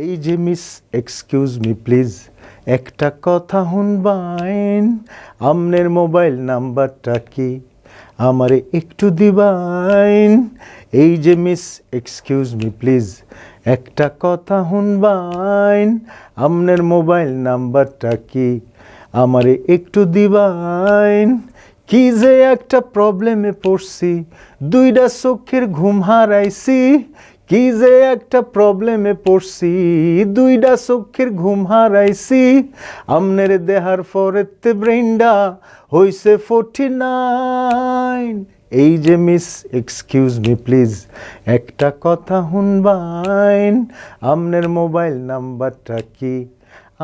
এই যে miss excuse me please, একটা কথা শুনবাইন, আমনের মোবাইল নাম্বারটা কি আমারে একটু দিবাইন। এই যে মিস এক্সকিউজ মি প্লিজ, একটা কথা শুনবাইন, আমনের মোবাইল নাম্বারটা কি আমারে একটু দিবাইন। কি যে একটা প্রবলেমে পড়ছি, দুইটা চোখের ঘুম হারাইছি। কি যে একটা প্রবলেমে পড়ছি, দুইটা চোখের ঘুম হারাইছি। আমনের দেহার পরেতে ব্রেন্ডা হইছে 49। এই যে মিস এক্সকিউজ মি প্লিজ, একটা কথা শুনবাইন, আমনের মোবাইল নাম্বারটা কি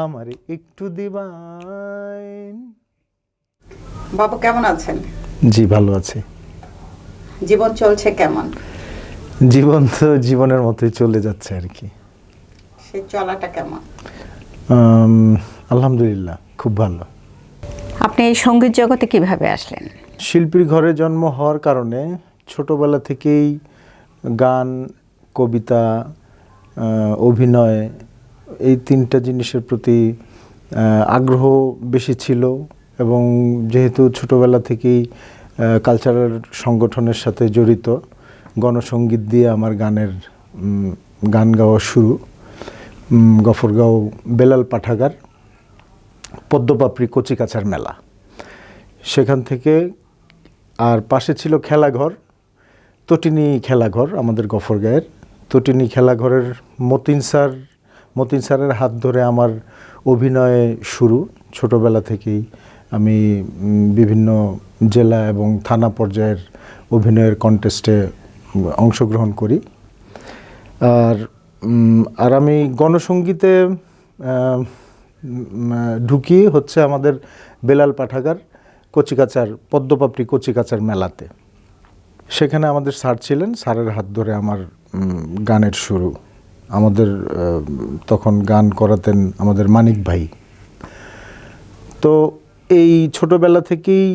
আমারে একটু দিবাইন। বাবু কেমন আছেন? জি ভালো আছি। জীবন চলছে কেমন? জীবন তো জীবনের মতোই চলে যাচ্ছে আর কি। সেই চলাটা কেমন? আলহামদুলিল্লাহ খুব ভালো। আপনি এই সঙ্গীত জগতে কিভাবে আসলেন? শিল্পীর ঘরে জন্ম হওয়ার কারণে ছোটবেলা থেকেই গান, কবিতা, অভিনয়, এই তিনটা জিনিসের প্রতি আগ্রহ বেশি ছিল। এবং যেহেতু ছোটবেলা থেকেই কালচারাল সংগঠনের সাথে জড়িত, গণসঙ্গীত দিয়ে আমার গান গাওয়া শুরু। গফরগাঁও বেলাল পাঠাগার, পদ্মপাপড়ি কচিকাচার মেলা, সেখান থেকে। আর পাশে ছিল খেলাঘর, তটিনী খেলাঘর, আমাদের গফরগাঁয়ের তটিনী খেলাঘরের মতিন স্যারের হাত ধরে আমার অভিনয়ে শুরু। ছোটোবেলা থেকেই আমি বিভিন্ন জেলা এবং থানা পর্যায়ের অভিনয়ের কন্টেস্টে অংশগ্রহণ করি। আর আমি গণসঙ্গীতে ঢুকি হচ্ছে আমাদের বেলাল পাঠাগার পদ্মপাপড়ি কচিকাচার মেলাতে। সেখানে আমাদের স্যার ছিলেন, স্যারের হাত ধরে আমার গানের শুরু। আমাদের তখন গান করাতেন আমাদের মানিক ভাই। তো এই ছোটোবেলা থেকেই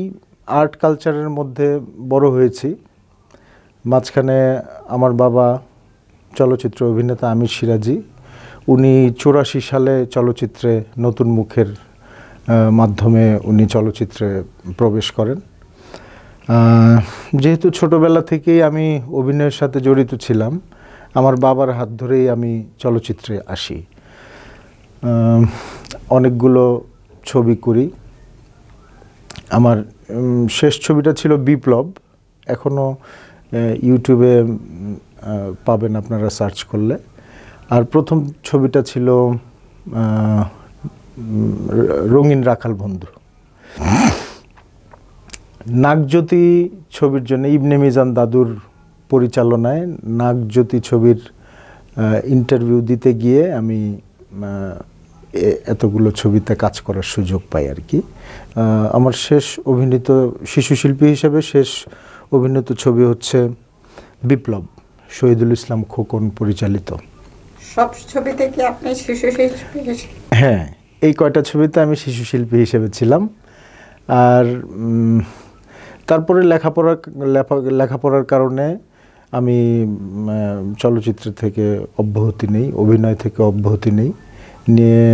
আর্ট কালচারের মধ্যে বড় হয়েছি। মাঝখানে আমার বাবা চলচ্চিত্র অভিনেতা আমির সিরাজি, উনি 84 সালে চলচ্চিত্রে নতুন মুখের মাধ্যমে উনি চলচ্চিত্রে প্রবেশ করেন। যেহেতু ছোটোবেলা থেকেই আমি অভিনয়ের সাথে জড়িত ছিলাম, আমার বাবার হাত ধরেই আমি চলচ্চিত্রে আসি। অনেকগুলো ছবি করি। আমার শেষ ছবিটা ছিল বিপ্লব, এখনও ইউটিউবে পাবেন আপনারা সার্চ করলে। আর প্রথম ছবিটা ছিল রঙিন রাখাল বন্ধু। নাগজ্যোতি ছবির জন্য ইবনে মিজান দাদুর পরিচালনায় নাগজ্যোতি ছবির ইন্টারভিউ দিতে গিয়ে আমি এতগুলো ছবিতে কাজ করার সুযোগ পাই আর কি। আমার শেষ অভিনীত শিশুশিল্পী হিসেবে শেষ অভিনীত ছবি হচ্ছে বিপ্লব, শহীদুল ইসলাম খোকন পরিচালিত। সব ছবিতে কি আপনি শিশুশিল্পী? হ্যাঁ, এই কয়টা ছবিতে আমি শিশুশিল্পী হিসেবে ছিলাম। আর তারপরে লেখাপড়ার কারণে আমি চলচ্চিত্র থেকে অব্যাহতি নেই, অভিনয় থেকে অব্যাহতি নেই, নিয়ে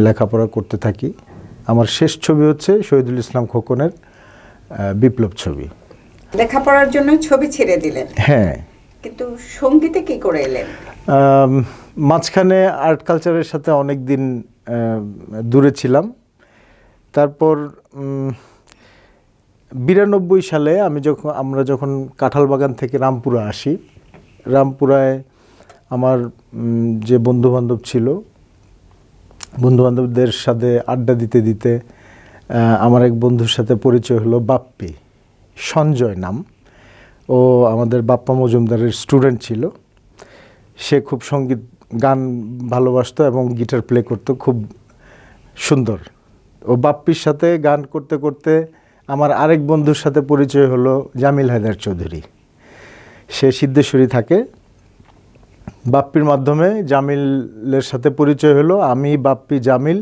লেখাপড়া করতে থাকি। আমার শেষ ছবি হচ্ছে শহীদুল ইসলাম খোকনের বিপ্লব ছবি। লেখাপড়ার জন্য ছবি ছেড়ে দিলেন? হ্যাঁ। কিন্তু সঙ্গীতে কি করে এলেন? মাঝখানে আর্ট কালচারের সাথে অনেক দিন দূরে ছিলাম। তারপর 92 সালে আমরা যখন কাঁঠালবাগান থেকে রামপুরা আসি, রামপুরায় আমার যে বন্ধুবান্ধব ছিল, বন্ধুবান্ধবদের সাথে আড্ডা দিতে দিতে আমার এক বন্ধুর সাথে পরিচয় হলো, বাপ্পি, সঞ্জয় নাম। ও আমাদের বাপ্পা মজুমদারের স্টুডেন্ট ছিল। সে খুব গান ভালোবাসতো এবং গিটার প্লে করতো খুব সুন্দর। ও বাপ্পির সাথে গান করতে করতে আমার আরেক বন্ধুর সাথে পরিচয় হলো জামিল হায়দার চৌধুরী। সে সিদ্ধেশ্বরী থাকে। বাপ্পির মাধ্যমে জামিলের সাথে পরিচয় হলো। আমি, বাপ্পি, জামিল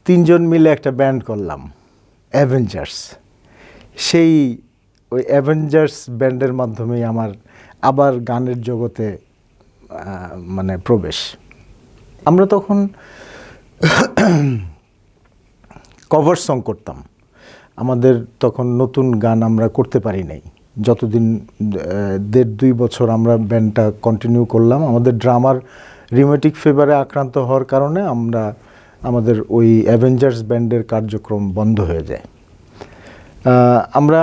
তিনজন মিলে একটা ব্যান্ড করলাম, অ্যাভেঞ্জার্স। ওই অ্যাভেঞ্জার্স ব্যান্ডের মাধ্যমেই আমার আবার গানের জগতে প্রবেশ। আমরা তখন কভার সং করতাম। আমাদের তখন নতুন গান আমরা করতে পারি নাই। যতদিন 1.5-2 বছর আমরা ব্যান্ডটা কন্টিনিউ করলাম, আমাদের ড্রামার রিউমেটিক ফিভারে আক্রান্ত হওয়ার কারণে আমাদের ওই অ্যাভেঞ্জার্স ব্যান্ডের কার্যক্রম বন্ধ হয়ে যায়। আমরা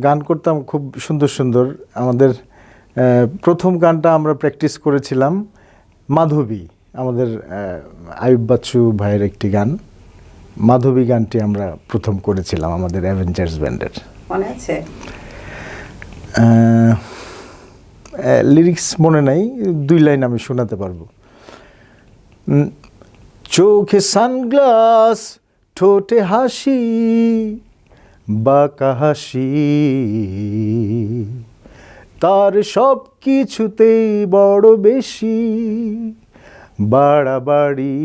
গান করতাম খুব সুন্দর সুন্দর। আমাদের প্রথম গানটা আমরা প্র্যাকটিস করেছিলাম মাধবী, আমাদের আয়ুব বাচ্চু ভাইয়ের একটি গান। মাধবী গানটি আমরা প্রথম করেছিলাম আমাদের অ্যাভেঞ্জার্স ব্যান্ডের। মনে আছে? লিরিক্স মনে নাই, 2 লাইন আমি শোনাতে পারবো। চোখে সানগ্লাস, ঠোঁটে হাসি, বাঁকা হাসি, তার সব কিছুতেই বড় বেশি বাড়াবাড়ি,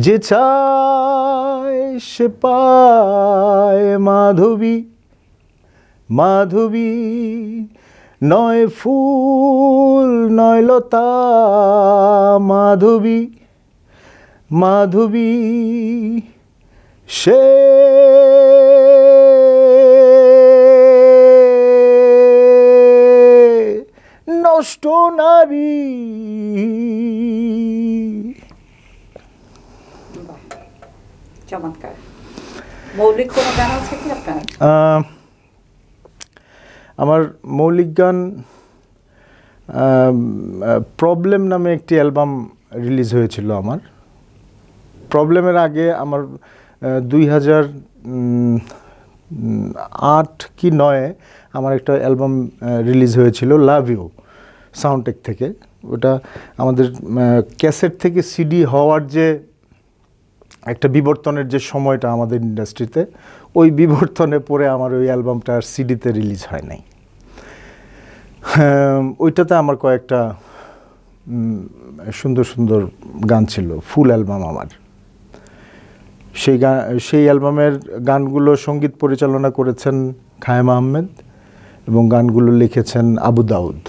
যে চায় সে পায় মাধবী, মাধবী নয় ফুল নয় লতা, মাধবী, মাধবী সে নষ্ট নারী। চমৎকার। মৌলিক কোনো গান আছে কি আপনার? আমার মৌলিক গান প্রবলেম নামে একটি অ্যালবাম রিলিজ হয়েছিল আমার। প্রবলেমের আগে আমার 2008 কি 9 আমার একটা অ্যালবাম রিলিজ হয়েছিল, লাভ ইউ, সাউন্ডটেক থেকে। ওটা আমাদের ক্যাসেট থেকে সিডি হওয়ার যে একটা বিবর্তনের যে সময়টা আমাদের ইন্ডাস্ট্রিতে, ওই বিবর্তনে পরে আমার ওই অ্যালবামটা আর সিডিতে রিলিজ হয় নাই। ওইটাতে আমার কয়েকটা সুন্দর সুন্দর গান ছিল, ফুল অ্যালবাম আমার। সেই অ্যালবামের গানগুলো সঙ্গীত পরিচালনা করেছেন খায়েম আহমেদ এবং গানগুলো লিখেছেন আবু দাউদ।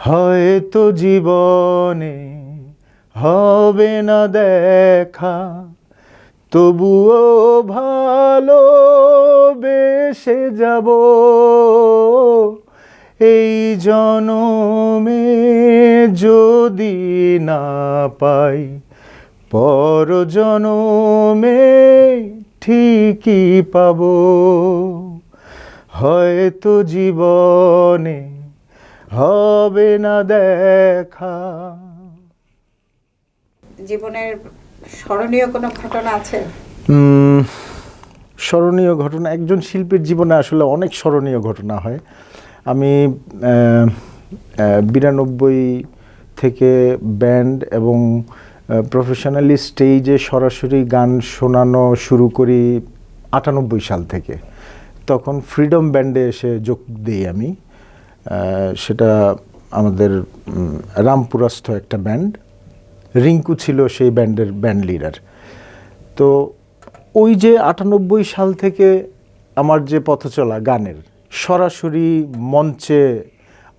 হয়তো জীবনে হবে না দেখা, তবুও ভালোবেসে যাব, এই জনমে যদি না পাই, পর জনমে ঠিকই পাব। হয়তো জীবনে হবে না দেখা। জীবনের স্মরণীয় কোনো ঘটনা আছে? স্মরণীয় ঘটনা, একজন শিল্পীর জীবনে আসলে অনেক স্মরণীয় ঘটনা হয়। আমি 92 থেকে ব্যান্ড এবং প্রফেশনালি স্টেজে সরাসরি গান শোনানো শুরু করি 98 সাল থেকে। তখন ফ্রিডম ব্যান্ডে এসে যোগ দিই আমি। সেটা আমাদের রামপুরস্থ একটা ব্যান্ড, রিঙ্কু ছিল সেই ব্যান্ডের ব্যান্ড লিডার। তো ওই যে 98 সাল থেকে আমার যে পথ চলা গানের, সরাসরি মঞ্চে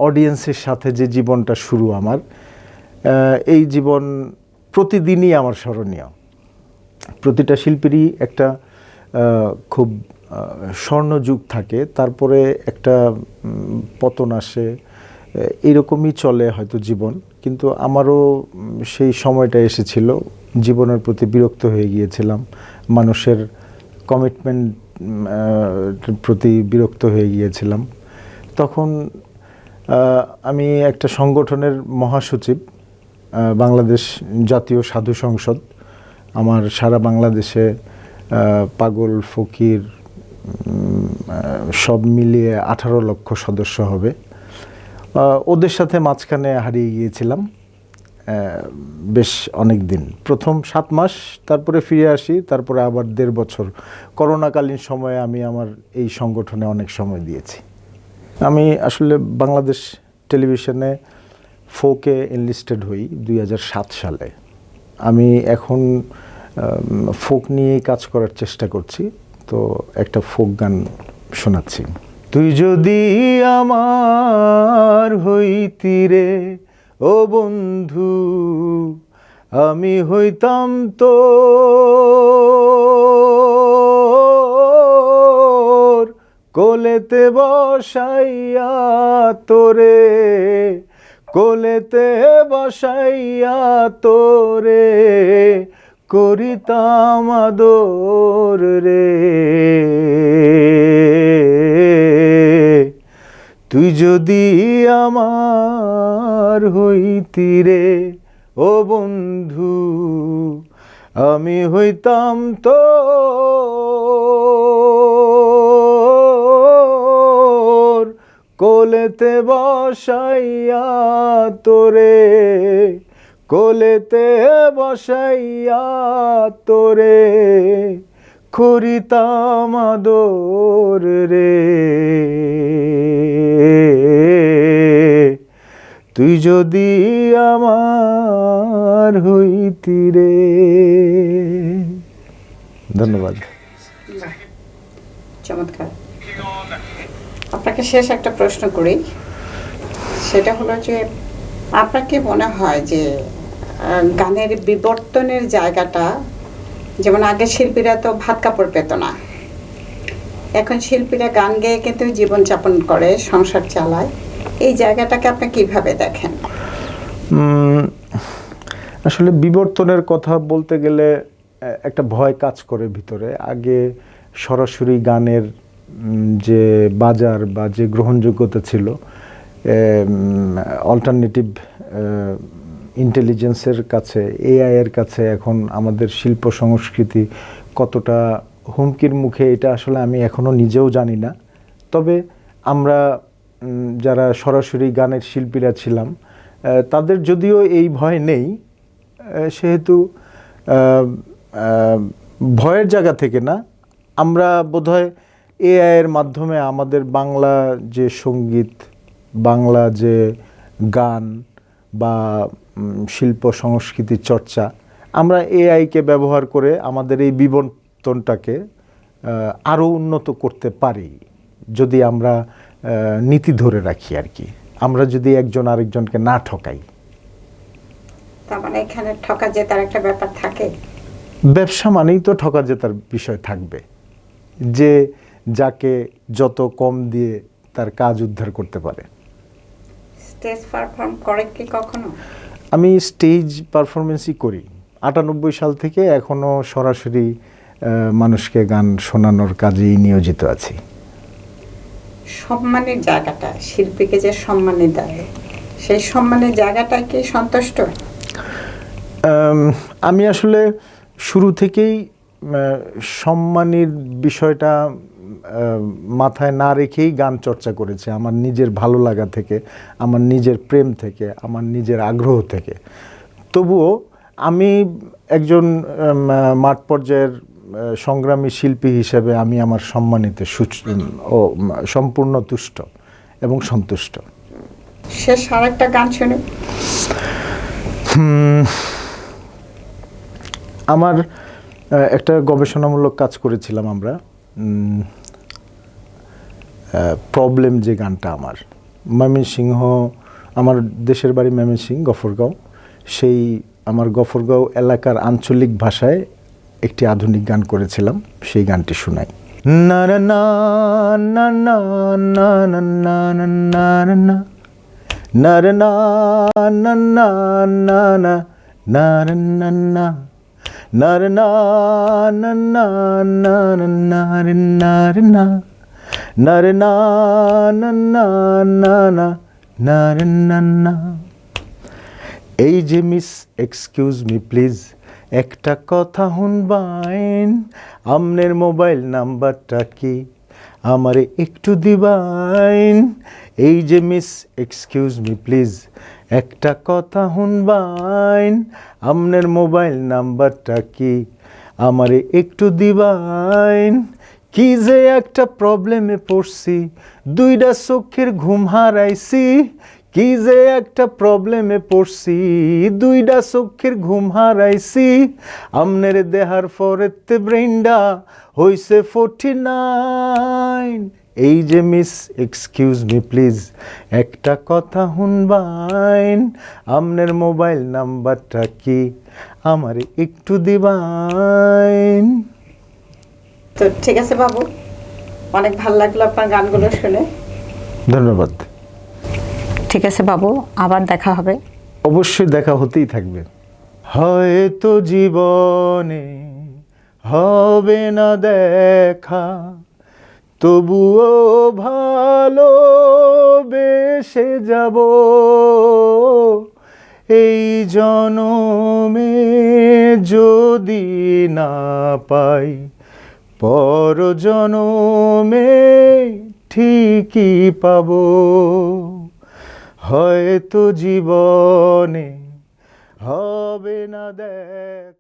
অডিয়েন্সের সাথে যে জীবনটা শুরু আমার, এই জীবন প্রতিদিনই আমার স্মরণীয়। প্রতিটা শিল্পীরই একটা খুব স্বর্ণযুগ থাকে, তারপরে একটা পতন আসে, এরকমই চলে হয়তো জীবন। কিন্তু আমারও সেই সময়টা এসেছিল, জীবনের প্রতি বিরক্ত হয়ে গিয়েছিলাম, মানুষের কমিটমেন্ট প্রতি বিরক্ত হয়ে গিয়েছিলাম। তখন আমি একটা সংগঠনের মহাসচিব, বাংলাদেশ জাতীয় সাধু সংসদ। আমার সারা বাংলাদেশে পাগল, ফকির সব মিলিয়ে 18 লক্ষ সদস্য হবে। ওদের সাথে মাঝখানে হারিয়ে গিয়েছিলাম বেশ অনেক দিন, প্রথম 7 মাস, তারপরে ফিরে আসি, তারপরে আবার 1.5 বছর করোনাকালীন সময়ে আমি আমার এই সংগঠনে অনেক সময় দিয়েছি। আমি আসলে বাংলাদেশ টেলিভিশনে ফোকে এনলিস্টেড হই 2007 সালে। আমি এখন ফোক নিয়েই কাজ করার চেষ্টা করছি, তো একটা ফোক গান শোনাচ্ছি। তুই যদি আমার হইতি রে ও বন্ধু, আমি হইতাম তোর কোলেতে বসাইয়া তোরে, কোলেতে বসাইয়া তোরে করিতাম আদর রে। তুই যদি আমার হইতি রে ও বন্ধু, আমি হইতাম তোর কোলেতে বসাইয়া তোরে, কোলেতে বসাইয়া তোরে করিতাম আদর রে। তুই যদি আমার হইতি রে। ধন্যবাদ। বাহ, চমৎকার। আপনাকে শেষ একটা প্রশ্ন করি, সেটা হলো যে আপনার কি মনে হয় যে গানের বিবর্তনের জায়গাটা, যেমন আগে শিল্পীরা তো ভাত কাপড় পেত না, এখন শিল্পীরা গান গেয়ে কিন্তু জীবনযাপন করে, সংসার চালায়, এই জায়গাটাকে আপনি কিভাবে দেখেন? আসলে বিবর্তনের কথা বলতে গেলে একটা ভয় কাজ করে ভিতরে। আগে সরাসরি গানের যে বাজার বা যে গ্রহণযোগ্যতা ছিল, অল্টারনেটিভ ইন্টেলিজেন্সের কাছে, এআই এর কাছে এখন আমাদের শিল্প সংস্কৃতি কতটা হুমকির মুখে, এটা আসলে আমি এখনও নিজেও জানি না। তবে আমরা যারা সরাসরি গানের শিল্পীরা ছিলাম, তাদের যদিও এই ভয় নেই, সেহেতু ভয়ের জায়গা থেকে না, আমরা বোধহয় এআই এর মাধ্যমে আমাদের বাংলা যে সঙ্গীত, বাংলা যে গান বা শিল্প সংস্কৃতির চর্চা, আমরা এআইকে ব্যবহার করে আমাদের এই বিবর্তনটাকে আরও উন্নত করতে পারি, যদি আমরা নীতি ধরে রাখি আর কি, আমরা যদি একজন আরেকজনকে না ঠকাই। তার মানে এখানে ঠকা জেতার একটা ব্যাপার থাকে। ব্যবসা মানেই তো ঠকা জেতার বিষয় থাকবে, যে যাকে যত কম দিয়ে তার কাজ উদ্ধার করতে পারে। স্টেজ পারফর্ম করে কি কখনো? আমি স্টেজ পারফরমেন্সই করি 98 সাল থেকে, এখনও সরাসরি মানুষকে গান শোনানোর কাজেই নিয়োজিত আছি। সম্মানের জায়গাটা, শিল্পীকে যে সম্মানে দেয়, সেই সম্মানের জায়গাটায় কি সন্তুষ্ট? আমি আসলে শুরু থেকেই সম্মানের বিষয়টা মাথায় না রেখেই গান চর্চা করেছি, আমার নিজের ভালো লাগা থেকে, আমার নিজের প্রেম থেকে, আমার নিজের আগ্রহ থেকে। তবুও আমি একজন মাঠ পর্যায়ের সংগ্রামী শিল্পী হিসেবে আমি আমার সম্মানিতে সম্পূর্ণ তুষ্ট এবং সন্তুষ্ট। শেষ আরেকটা গান শুনি। আমার একটা গবেষণামূলক কাজ করেছিলাম আমরা, প্রবলেম যে গানটা, আমার ময়মনসিংহ, আমার দেশের বাড়ি ময়মনসিংহ গফরগাঁও, সেই আমার গফরগাঁও এলাকার আঞ্চলিক ভাষায় একটি আধুনিক গান করেছিলাম, সেই গানটি শোনাই। না না না না না না না না না না না না রে না না না না না না রে না না না রে না না না না না রে না রে না না রে না না না না না না রে না না। এই যে মিস এক্সকিউজ মি প্লিজ, একটা কথা শুনবাইন, আমনের মোবাইল নাম্বারটা কি আমারে একটু দিবাইন। এই যে মিস এক্সকিউজ মি প্লিজ, একটা কথা শুনবাইন, আমনের মোবাইল নাম্বারটা কি আমারে একটু দিবাইন। কি যে একটা প্রবলেমে পড়ছি, দুইটা চোখের ঘুম হারাইছি। কি যে একটা প্রবলেমে পড়ছি, দুইটা চোখের ঘুম হারাইছি। আমনের দেহার পরেতে ব্রেন্ডা হইছে 49। এই যে মিস এক্সকিউজ মি প্লিজ, একটা কথা শুনবাইন, আমনের মোবাইল নাম্বারটা কি আমার একটু দিবাইন। তো ঠিক আছে বাবু, অনেক ভালো লাগলো আপনার গানগুলো শুনে। ধন্যবাদ। ঠিক আছে বাবু, আবার দেখা হবে। অবশ্যই দেখা হতেই থাকবে। হয়তো জীবনে হবে না দেখা, তবুও ভালোবেসে যাব, এই জনমে যদি না পাই, পর জনমে ঠিকই পাবো। হয়তো জীবনে হবে না দেখা।